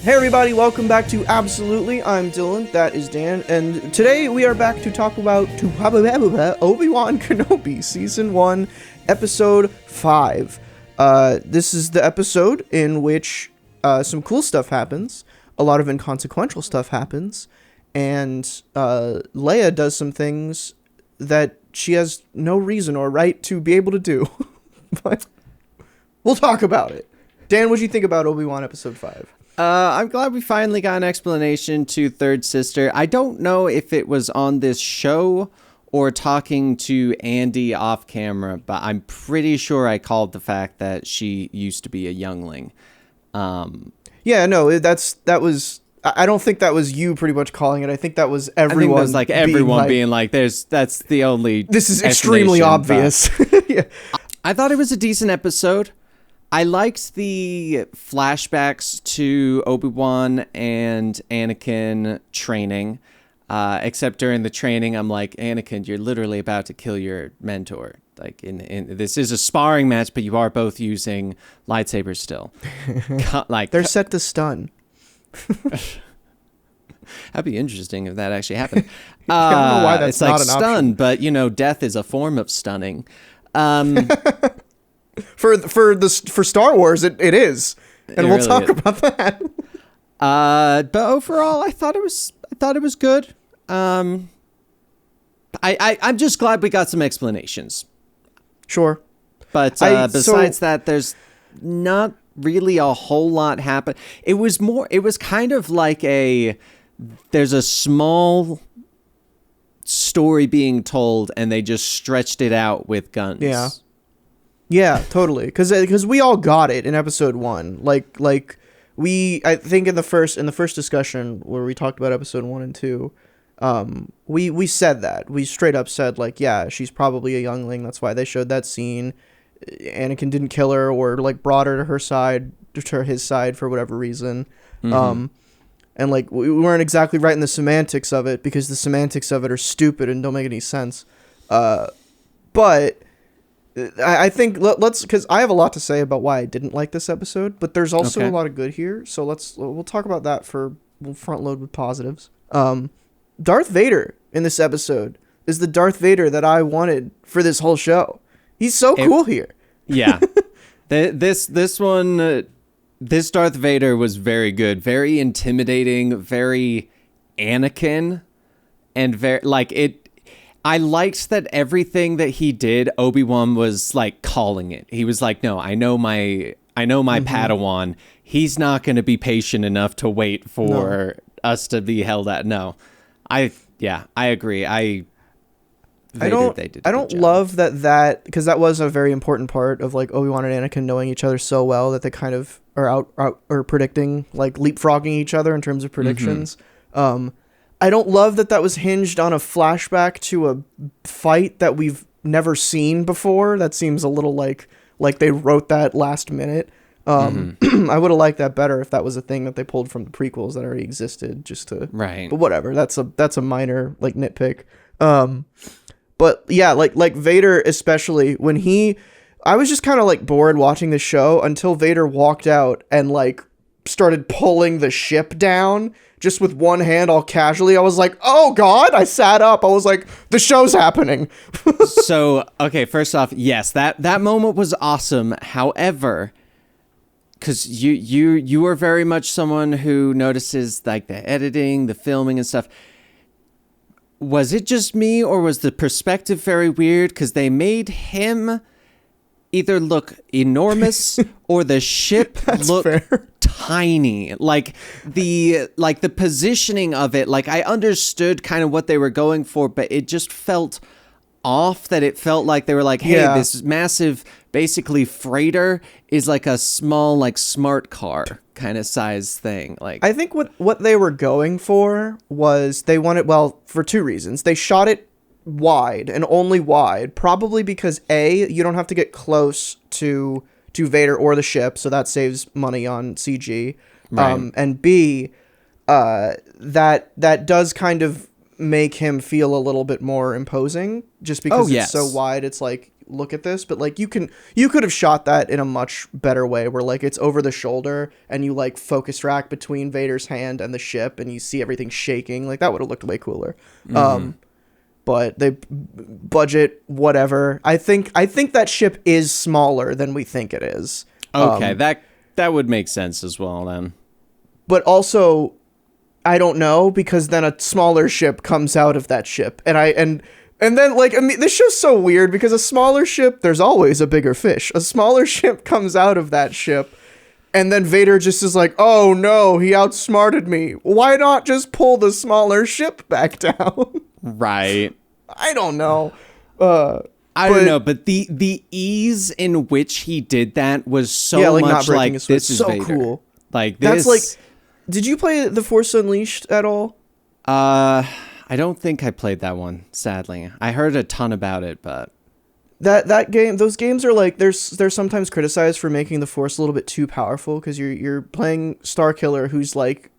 Hey everybody, welcome back to Absolutely. I'm Dylan, that is Dan, and today we are back to talk about Obi Wan Kenobi, Season 1, Episode 5. This is the episode in which some cool stuff happens, a lot of inconsequential stuff happens, and Leia does some things that she has no reason or right to be able to do. But we'll talk about it. Dan, what do you think about Obi Wan Episode 5? I'm glad we finally got an explanation to Third Sister. I don't know if it was on this show or talking to Andy off camera, but I'm pretty sure I called the fact that she used to be a youngling. Yeah, no, that was. I don't think that was you pretty much calling it. I think that was everyone. I think it was like everyone being like, that's the only. This is extremely obvious. Yeah. I thought it was a decent episode. I liked the flashbacks to Obi-Wan and Anakin training, except during the training, I'm like, Anakin, you're literally about to kill your mentor. Like, in this is a sparring match, but you are both using lightsabers still. They're set to stun. That'd be interesting if that actually happened. I don't know why that's it's not like an stun, option. but death is a form of stunning. For Star Wars, it is, and we'll really talk is. about that. But overall, I thought it was good. I'm just glad we got some explanations. Sure, But besides that, there's not really a whole lot happen. It was kind of like there's a small story being told, and they just stretched it out with guns. Yeah, totally. Because we all got it in episode 1. Like I think in the first discussion where we talked about episode 1 and 2, we said that. We straight up said, like, yeah, she's probably a youngling. That's why they showed that scene. Anakin didn't kill her or like brought her to his side for whatever reason. Mm-hmm. And like we weren't exactly right in the semantics of it because the semantics of it are stupid and don't make any sense. But I think let's, because I have a lot to say about why I didn't like this episode, but there's also a lot of good here. So we'll talk about that. We'll front load with positives. Darth Vader in this episode is the Darth Vader that I wanted for this whole show. He's so cool here. Yeah. This Darth Vader was very good, very intimidating, very Anakin, and very like it. I liked that everything that he did, Obi-Wan was like calling it. He was like, no, I know my Padawan. He's not going to be patient enough to wait for us to be held at. No, I agree. I don't love that because that was a very important part of like Obi-Wan and Anakin knowing each other so well that they kind of are out or predicting, like leapfrogging each other in terms of predictions. I don't love that was hinged on a flashback to a fight that we've never seen before. That seems a little like they wrote that last minute. I would have liked that better if that was a thing that they pulled from the prequels that already existed right. But whatever, that's a minor like nitpick. But yeah, like Vader, especially when I was just kind of like bored watching the show until Vader walked out and like started pulling the ship down just with one hand all casually. I was like, oh God, I sat up. I was like, the show's happening. So, okay, first off, yes, that moment was awesome. However, because you are very much someone who notices like the editing, the filming and stuff. Was it just me or was the perspective very weird? Because they made him either look enormous or the ship look tiny. Like the positioning of it, like I understood kind of what they were going for, but it just felt off. That it felt like they were like, hey, this massive basically freighter is like a small like smart car kind of size thing. Like I think what they were going for was they wanted, well, for two reasons. They shot it wide and only wide, probably because you don't have to get close to Vader or the ship, so that saves money on CG. Right. And B, that does kind of make him feel a little bit more imposing, just because it's so wide. It's like look at this, but like you could have shot that in a much better way, where like it's over the shoulder and you like focus track between Vader's hand and the ship, and you see everything shaking. Like that would have looked way cooler. But they budget whatever. I think that ship is smaller than we think it is. Okay, that would make sense as well then. But also, I don't know, because then a smaller ship comes out of that ship, and then like, I mean, this show's so weird because a smaller ship, there's always a bigger fish. A smaller ship comes out of that ship, and then Vader just is like, oh no, he outsmarted me. Why not just pull the smaller ship back down? Right. I don't know. I don't know, but the ease in which he did that was so much like, this is so Vader. Cool. Like this. That's like, did you play The Force Unleashed at all? I don't think I played that one, sadly. I heard a ton about it, but that game, those games are like, they're sometimes criticized for making the Force a little bit too powerful, because you're playing Starkiller, who's like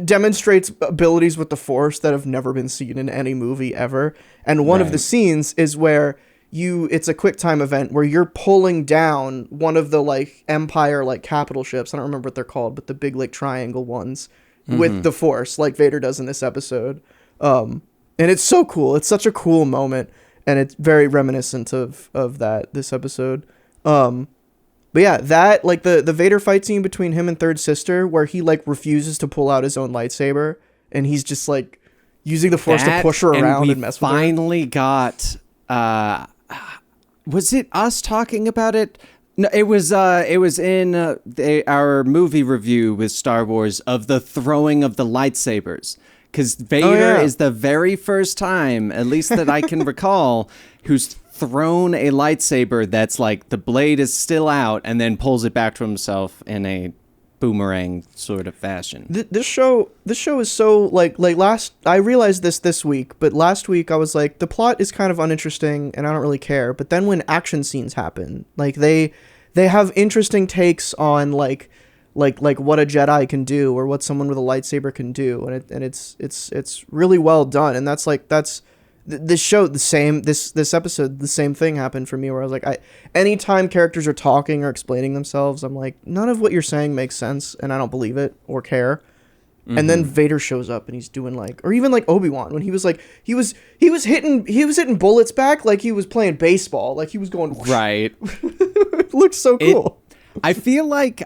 demonstrates abilities with the Force that have never been seen in any movie ever. And one of the scenes is where it's a quick time event where you're pulling down one of the like Empire like capital ships. I don't remember what they're called, but the big like triangle ones with the Force, like Vader does in this episode. And it's so cool. It's such a cool moment, and it's very reminiscent of this episode. But yeah, that like the Vader fight scene between him and Third Sister, where he like refuses to pull out his own lightsaber, and he's just like using the Force to push her around and mess with her. Finally got. Was it us talking about it? No, it was in our movie review with Star Wars of the throwing of the lightsabers. Because Vader is the very first time, at least that I can recall, who's thrown a lightsaber that's like the blade is still out and then pulls it back to himself in a boomerang sort of fashion. This show is so like I realized this week, but last week I was like, the plot is kind of uninteresting and I don't really care. But then when action scenes happen, like they have interesting takes on like what a Jedi can do or what someone with a lightsaber can do, and it's really well done. And that's this show, this episode, the same thing happened for me, where I was like, anytime characters are talking or explaining themselves, I'm like, none of what you're saying makes sense, and I don't believe it or care. And then Vader shows up and he's doing like, or even like Obi Wan, when he was like, he was hitting bullets back like he was playing baseball, like he was going whoosh. Right. It looks so cool. I feel like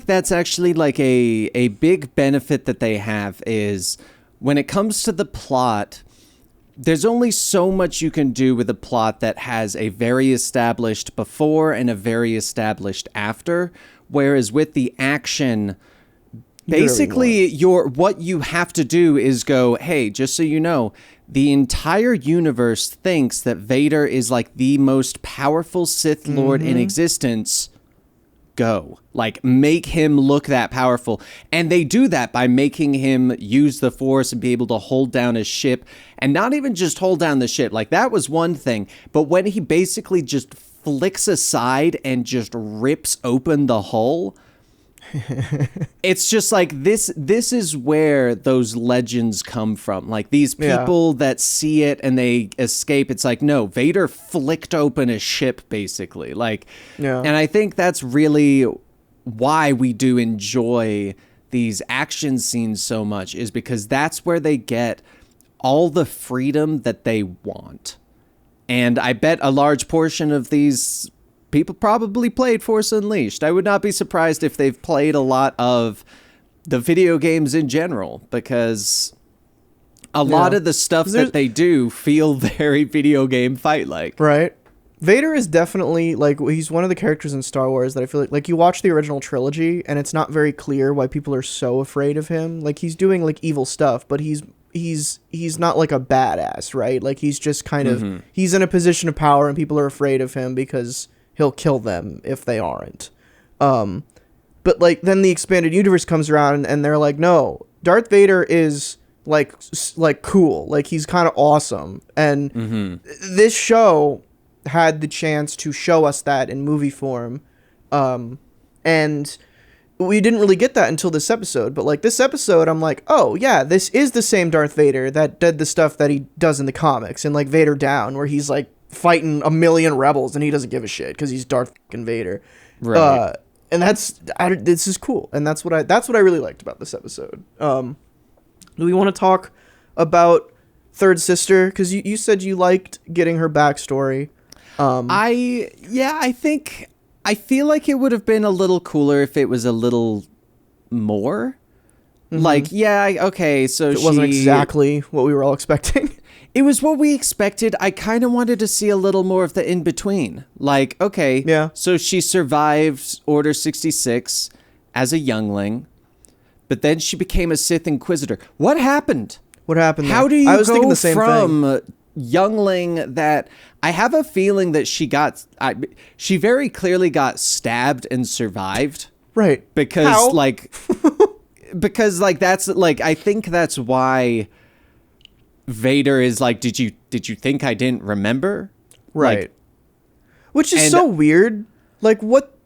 that's actually like a big benefit that they have is when it comes to the plot. There's only so much you can do with a plot that has a very established before and a very established after, whereas with the action, basically what you have to do is go, hey, just so you know, the entire universe thinks that Vader is like the most powerful Sith Lord in existence. Go. Like, make him look that powerful. And they do that by making him use the Force and be able to hold down his ship. And not even just hold down the ship. Like, that was one thing. But when he basically just flicks aside and just rips open the hull, it's just like, this is where those legends come from. Like, these people that see it and they escape, it's like, no, Vader flicked open a ship, basically. Like, and I think that's really why we do enjoy these action scenes so much, is because that's where they get all the freedom that they want. And I bet a large portion of these people probably played Force Unleashed. I would not be surprised if they've played a lot of the video games in general, because a lot of the stuff that they do feel very video game fight-like. Right. Vader is definitely, like, he's one of the characters in Star Wars that I feel like you watch the original trilogy, and it's not very clear why people are so afraid of him. Like, he's doing, like, evil stuff, but he's not, like, a badass, right? Like, he's just kind of, he's in a position of power, and people are afraid of him because he'll kill them if they aren't. But like then the expanded universe comes around and they're like, no, Darth Vader is like cool, like he's kind of awesome. And this show had the chance to show us that in movie form, and we didn't really get that until this episode. But like this episode, I'm like, oh yeah, this is the same Darth Vader that did the stuff that he does in the comics, and like Vader Down, where he's like fighting a million rebels and he doesn't give a shit because he's Darth fucking Vader. Right. And this is cool, and that's what I really liked about this episode. Do we want to talk about Third Sister? Because you said you liked getting her backstory. I feel like it would have been a little cooler if it was a little more. Mm-hmm. Like, okay, so it wasn't exactly what we were all expecting. It was what we expected. I kind of wanted to see a little more of the in-between. Like, okay, so she survived Order 66 as a youngling, but then she became a Sith Inquisitor. What happened? What happened there? How do you I was thinking go the same from thing. Youngling that... I have a feeling that she very clearly got stabbed and survived. Right. Because, How? that's, like, I think that's why... Vader is like, did you think I didn't remember? Right. Like, which is so weird. Like, what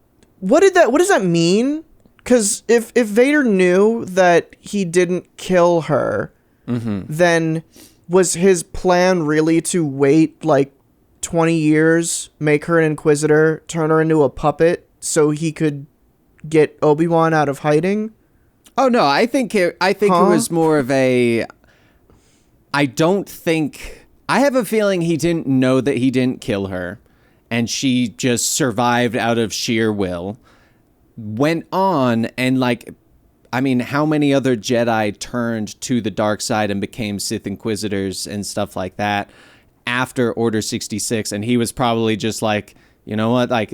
does that mean? Because if Vader knew that he didn't kill her, then was his plan really to wait like 20 years, make her an Inquisitor, turn her into a puppet so he could get Obi Wan out of hiding? Oh no, I think it was more of a... I have a feeling he didn't know that he didn't kill her, and she just survived out of sheer will. Went on and how many other Jedi turned to the dark side and became Sith Inquisitors and stuff like that after Order 66, and he was probably just like, you know what, like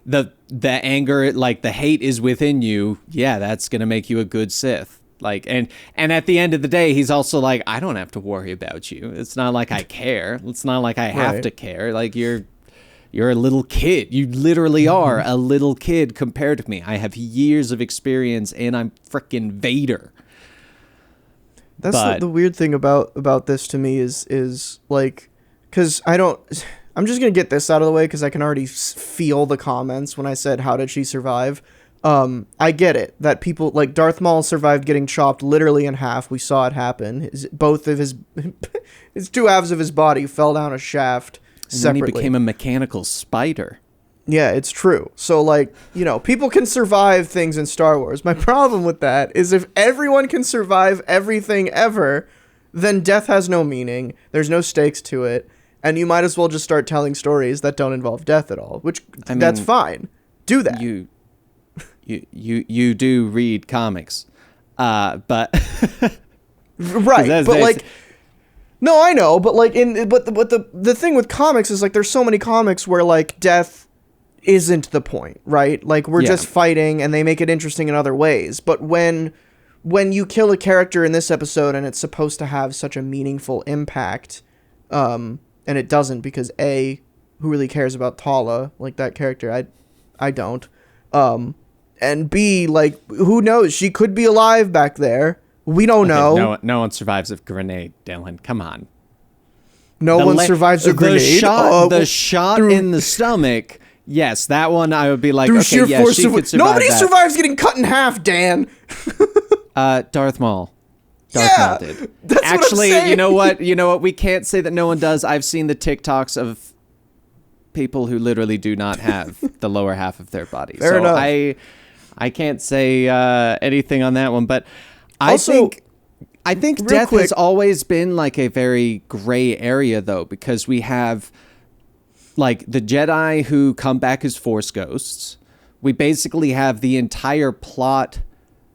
the anger, like the hate is within you. Yeah, that's gonna make you a good Sith. Like, and at the end of the day, he's also like, I don't have to worry about you. It's not like I care. It's not like I have to care. Like, you're a little kid. You literally are a little kid compared to me. I have years of experience, and I'm freaking Vader. That's the weird thing about this to me is like, because I'm just going to get this out of the way because I can already feel the comments when I said, how did she survive? I get it that people like Darth Maul survived getting chopped literally in half. We saw it happen. Both of his two halves of his body fell down a shaft separately. And then he became a mechanical spider. Yeah, it's true. So like, people can survive things in Star Wars. My problem with that is if everyone can survive everything ever, then death has no meaning. There's no stakes to it. And you might as well just start telling stories that don't involve death at all, that's fine. Do that. You do read comics, but right. But like, no, I know, but like the thing with comics is like there's so many comics where like death isn't the point, right? Like we're just fighting, and they make it interesting in other ways. But when you kill a character in this episode and it's supposed to have such a meaningful impact, and it doesn't because who really cares about Tala, like that character? I don't. And B, like, who knows? She could be alive back there. We don't know. No one survives a grenade, Dylan. Come on. No one survives a grenade? The shot in the stomach, yes, that one I would be like, okay, she could survive. Nobody survives getting cut in half, Dan. Darth Maul. Darth Maul did. That's Actually, what I'm saying. You know what? We can't say that no one does. I've seen the TikToks of people who literally do not have the lower half of their body. Fair enough. I can't say anything on that one, but I think death has always been like a very gray area, though, because we have like the Jedi who come back as Force ghosts. We basically have the entire plot.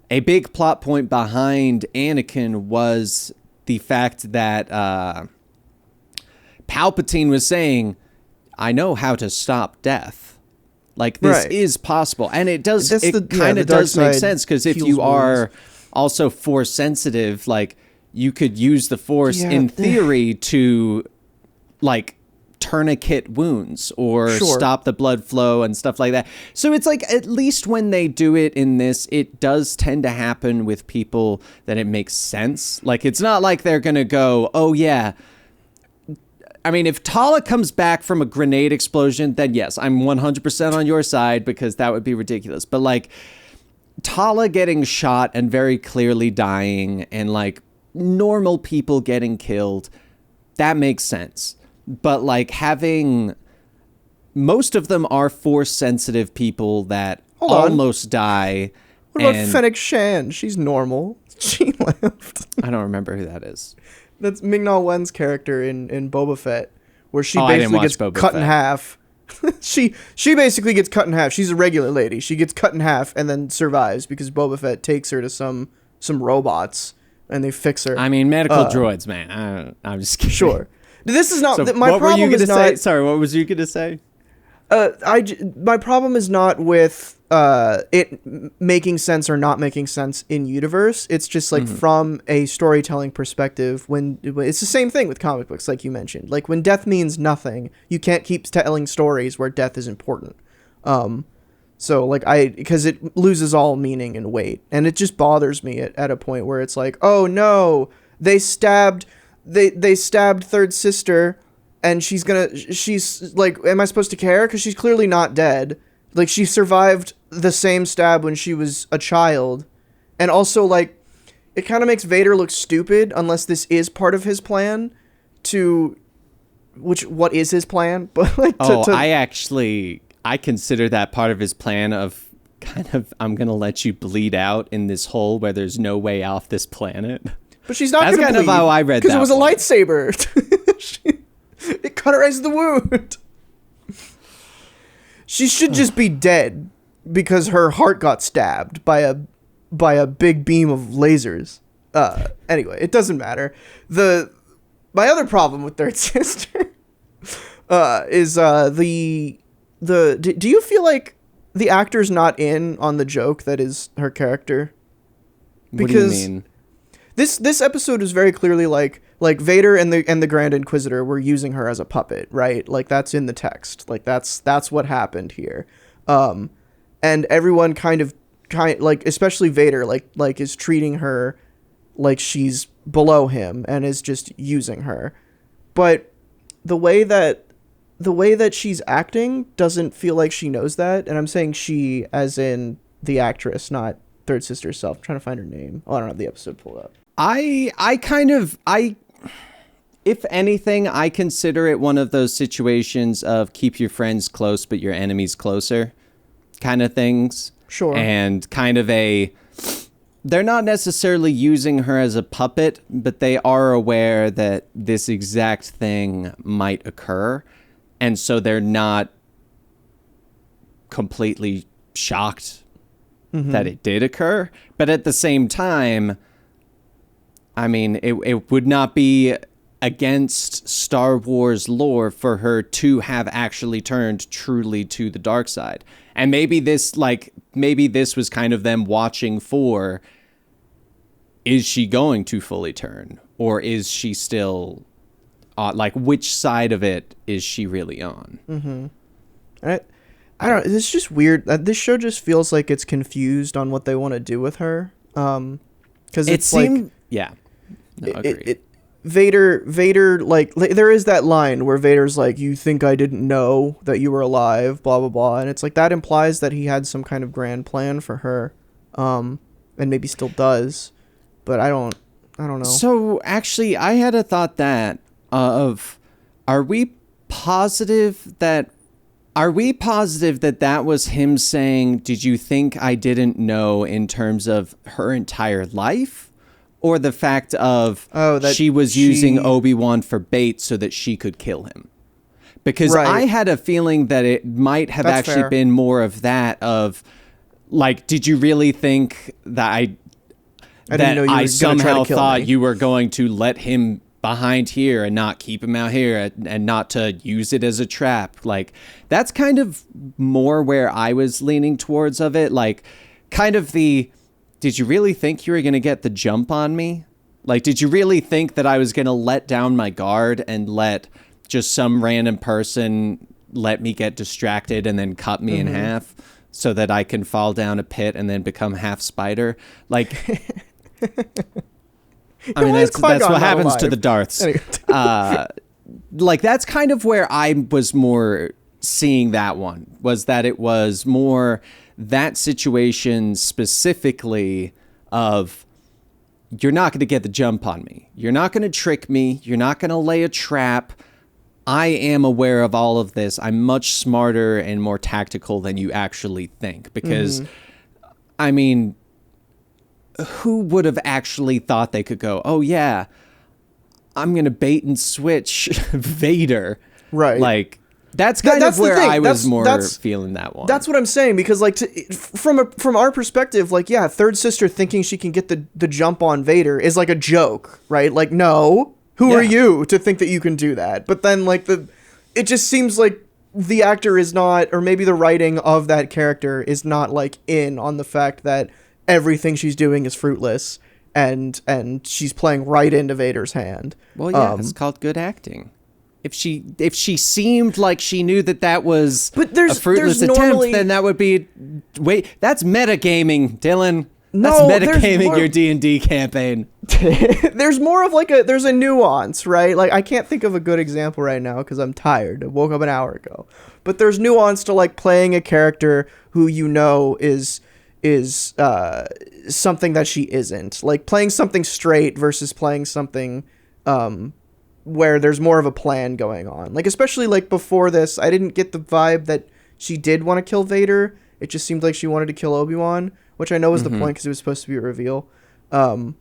A big plot point behind Anakin was the fact that Palpatine was saying, I know how to stop death. Like, this is possible. And it does, it kind of does make sense, because if you are also Force sensitive, like, you could use the Force in theory to, like, tourniquet wounds or stop the blood flow and stuff like that. So it's like, at least when they do it in this, it does tend to happen with people that it makes sense. Like, it's not like they're going to go, oh, yeah. I mean, if Tala comes back from a grenade explosion, then yes, I'm 100% on your side, because that would be ridiculous. But like Tala getting shot and very clearly dying, and like normal people getting killed, that makes sense. but like having most of them are force sensitive people that almost die. What about Fennec Shan? She's normal. She left. I don't remember who that is. That's Ming-Na Wen's character in Boba Fett, where she basically gets cut in half. She basically gets cut in half. She's a regular lady. She gets cut in half and then survives because Boba Fett takes her to some robots and they fix her. I mean, medical droids, man. I'm just kidding. Sure. This is not so my problem. Is not. Sorry, what was you gonna say? My problem is not with it making sense or not making sense in universe. It's just like from a storytelling perspective, when it's the same thing with comic books, like you mentioned. Like when death means nothing, you can't keep telling stories where death is important. So like because it loses all meaning and weight, and it just bothers me at a point where it's like, oh no, they stabbed third sister. And she's like, am I supposed to care? Because she's clearly not dead. Like, she survived the same stab when she was a child. And also, like, it kind of makes Vader look stupid unless this is part of his plan what is his plan? But like, I consider that part of his plan of kind of, I'm going to let you bleed out in this hole where there's no way off this planet. But she's not going to bleed. That's kind of how I read that. Because it was a lightsaber. It cauterized the wound. She should just be dead because her heart got stabbed by a big beam of lasers. Anyway, it doesn't matter. My other problem with Third Sister is do you feel like the actor's not in on the joke that is her character? Because what do you mean? This episode is very clearly like Vader and the Grand Inquisitor were using her as a puppet, right? Like that's in the text. Like that's what happened here. And everyone kind of like, especially Vader, like is treating her like she's below him and is just using her. But the way that she's acting doesn't feel like she knows that. And I'm saying she as in the actress, not Third Sister herself. I'm trying to find her name. Oh, I don't have the episode pulled up. If anything, I consider it one of those situations of keep your friends close, but your enemies closer kind of things. Sure. And kind of they're not necessarily using her as a puppet, but they are aware that this exact thing might occur. And so they're not completely shocked that it did occur. But at the same time, I mean, it would not be against Star Wars lore for her to have actually turned truly to the dark side. And maybe this was kind of them watching for, is she going to fully turn? Or is she still, like, which side of it is she really on? Mm-hmm. I don't, it's just weird. This show just feels like it's confused on what they want to do with her. Because yeah. No, agreed. Vader, like, there is that line where Vader's like, you think I didn't know that you were alive, blah, blah, blah. And it's like, that implies that he had some kind of grand plan for her. And maybe still does. But I don't know. So, actually, I had a thought are we positive that that was him saying, did you think I didn't know, in terms of her entire life? Or the fact of she was using Obi Wan for bait so that she could kill him? Because I had a feeling that it might have actually been more of that of, like, did you really think that I somehow thought you were going to let him behind here and not keep him out here and not to use it as a trap? Like, that's kind of more where I was leaning towards of it. Like, kind of did you really think you were going to get the jump on me? Like, did you really think that I was going to let down my guard and let just some random person let me get distracted and then cut me in half so that I can fall down a pit and then become half spider? Like, I mean, that's what happens to the Darths. Like, that's kind of where I was more seeing that one, was that it was more that situation specifically of, you're not going to get the jump on me. You're not going to trick me. You're not going to lay a trap. I am aware of all of this. I'm much smarter and more tactical than you actually think. Because, I mean, who would have actually thought they could go, oh, yeah, I'm going to bait and switch Vader. Right. Like, that's kind of where I was more feeling that one. That's what I'm saying, because like from our perspective, like, yeah, third sister thinking she can get the jump on Vader is like a joke, right? Like, no, who are you to think that you can do that? But then like it just seems like the actor is not, or maybe the writing of that character is not like in on the fact that everything she's doing is fruitless and she's playing right into Vader's hand. Well, yeah, it's called good acting. If she seemed like she knew that was a fruitless attempt, then that would be that's metagaming, Dylan. That's metagaming your D&D campaign. There's more of like there's a nuance, right? Like, I can't think of a good example right now because I'm tired. I woke up an hour ago. But there's nuance to like playing a character who you know is something that she isn't. Like playing something straight versus playing something where there's more of a plan going on. Like, especially like before this, I didn't get the vibe that she did want to kill Vader. It just seemed like she wanted to kill Obi Wan, which I know was the point because it was supposed to be a reveal. But I don't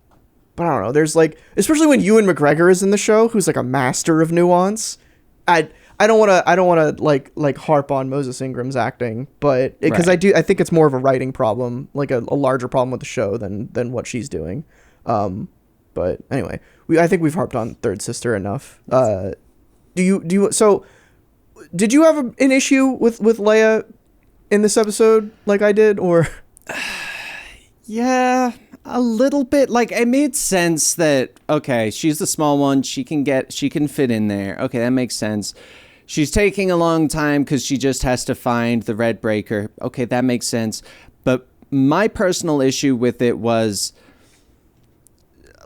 know. There's like, especially when Ewan McGregor is in the show, who's like a master of nuance. I don't want to like harp on Moses Ingram's acting, but because I think it's more of a writing problem, like a larger problem with the show than what she's doing. But anyway, I think we've harped on third sister enough. So did you have an issue with Leia in this episode like I did, or? Yeah, a little bit. Like, it made sense that, okay, she's the small one. She can fit in there. Okay, that makes sense. She's taking a long time because she just has to find the red breaker. Okay, that makes sense. But my personal issue with it was,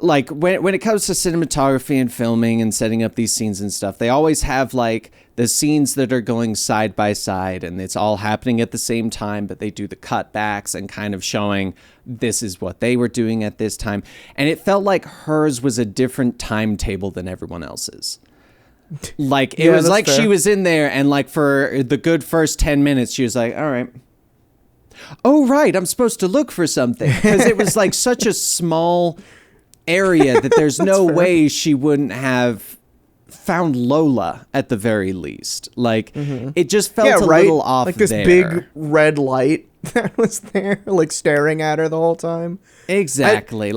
like, when it comes to cinematography and filming and setting up these scenes and stuff, they always have like the scenes that are going side by side and it's all happening at the same time, but they do the cutbacks and kind of showing this is what they were doing at this time. And it felt like hers was a different timetable than everyone else's. Like, it was like fair. She was in there and like for the good first 10 minutes, she was like, all right. Oh, right. I'm supposed to look for something, because it was like such a small area that there's no fair. Way she wouldn't have found Lola at the very least. Like, it just felt a little off like this there. Big red light that was there, like staring at her the whole time. Exactly.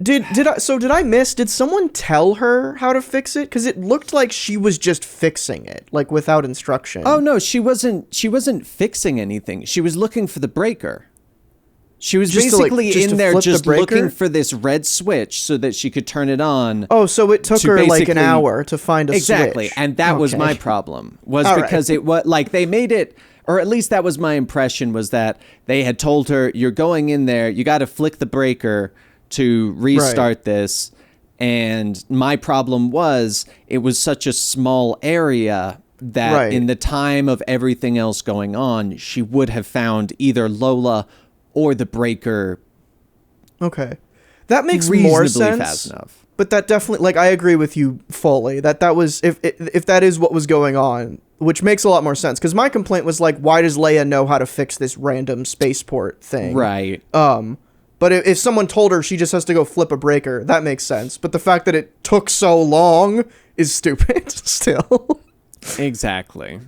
Did someone tell her how to fix it? Because it looked like she was just fixing it, like without instruction. Oh no, she wasn't fixing anything. She was looking for the breaker. She was just basically in there just looking for this red switch so that she could turn it on. Oh, so it took her like an hour to find a switch. Exactly, and that was my problem. Because it was like they made it, or at least that was my impression, was that they had told her, you're going in there, you got to flick the breaker to restart this. And my problem was it was such a small area that in the time of everything else going on, she would have found either Lola or the breaker. Okay. That makes more sense. Fast enough. But that definitely, like, I agree with you fully that was, if that is what was going on, which makes a lot more sense. Because my complaint was like, why does Leia know how to fix this random spaceport thing? Right. But if someone told her she just has to go flip a breaker, that makes sense. But the fact that it took so long is stupid still. Exactly.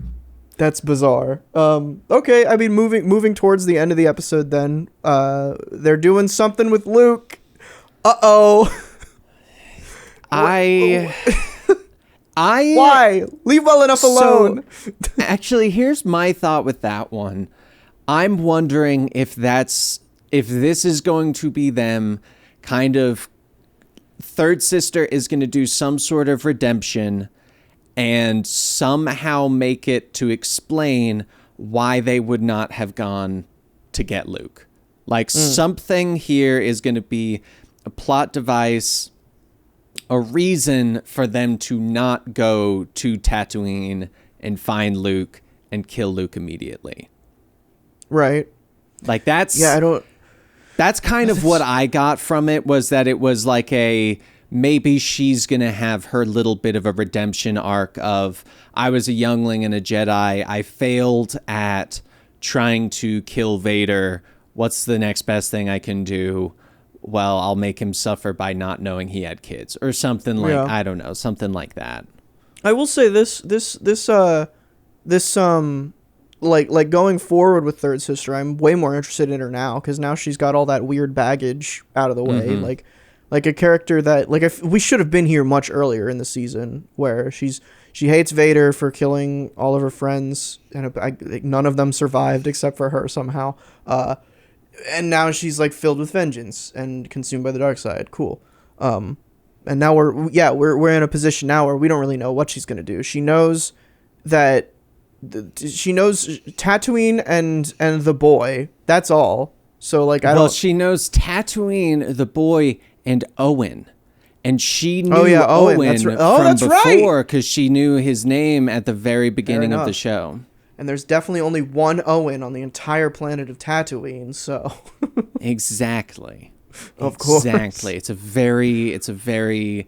That's bizarre. Okay, I mean, moving towards the end of the episode then, they're doing something with Luke. Uh-oh. Why? Leave well enough alone. Actually, here's my thought with that one. I'm wondering if this is going to be them kind of, third sister is going to do some sort of redemption and somehow make it to explain why they would not have gone to get Luke. Like, something here is going to be a plot device, a reason for them to not go to Tatooine and find Luke and kill Luke immediately. Right. Like, that's... Yeah, I don't... That's kind of what I got from it, was that it was like a maybe she's going to have her little bit of a redemption arc of, I was a youngling and a Jedi. I failed at trying to kill Vader. What's the next best thing I can do? Well, I'll make him suffer by not knowing he had kids or something like, I don't know, something like that. I will say this like going forward with Third Sister, I'm way more interested in her now, because now she's got all that weird baggage out of the way. Like a character that, like, if we should have been here much earlier in the season, where she hates Vader for killing all of her friends, and none of them survived except for her somehow. And now she's like filled with vengeance and consumed by the dark side. Cool. And now we're in a position now where we don't really know what she's gonna do. She knows that she knows Tatooine and the boy. That's all. So like she knows Tatooine, the boy, and Owen. And she knew Owen from before because she knew his name at the very beginning of the show. And there's definitely only one Owen on the entire planet of Tatooine, so Exactly. Of course. Exactly. It's a very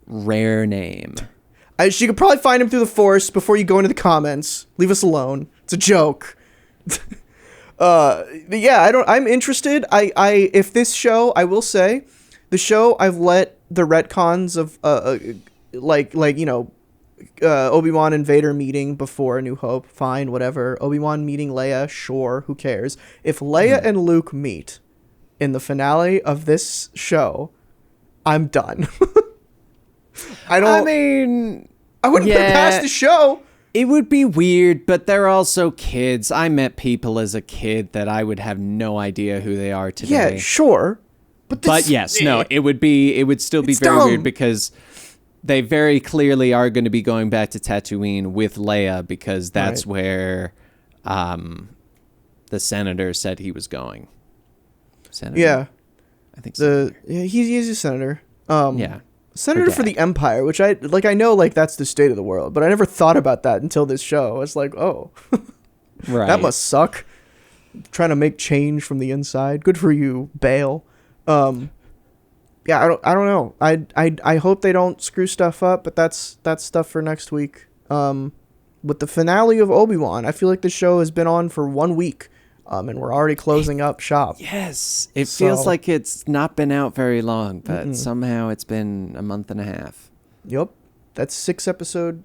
rare name. She could probably find him through the Force before you go into the comments. Leave us alone. It's a joke. But yeah, I'm interested. If this show, I will say, the show, I've let the retcons of Obi-Wan and Vader meeting before A New Hope, fine, whatever. Obi-Wan meeting Leia, sure, who cares? If Leia and Luke meet in the finale of this show, I'm done. I wouldn't put it past the show. It would be weird, but they're also kids. I met people as a kid that I would have no idea who they are today. Yeah, sure. But yes, no, it would still be very weird, because they very clearly are going to be going back to Tatooine with Leia, because that's where the senator said he was going. Senator? Yeah. I think so. He's a senator. Yeah. Senator for the Empire, which I know like that's the state of the world, but I never thought about that until this show. It's like, oh, right. That must suck. Trying to make change from the inside. Good for you, Bale. Yeah, I don't know. I hope they don't screw stuff up, but that's stuff for next week. With the finale of Obi-Wan, I feel like the show has been on for 1 week, and we're already closing up shop. Yes, it feels like it's not been out very long, but somehow it's been a month and a half. Yep, that's 6 episode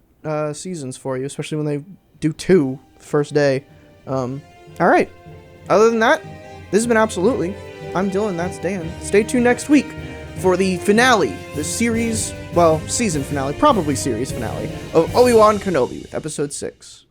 seasons for you, especially when they do 2 the first day. All right. Other than that, this has been Absolutely. I'm Dylan, that's Dan. Stay tuned next week for the finale, the season finale, probably series finale, of Obi Wan Kenobi with episode 6.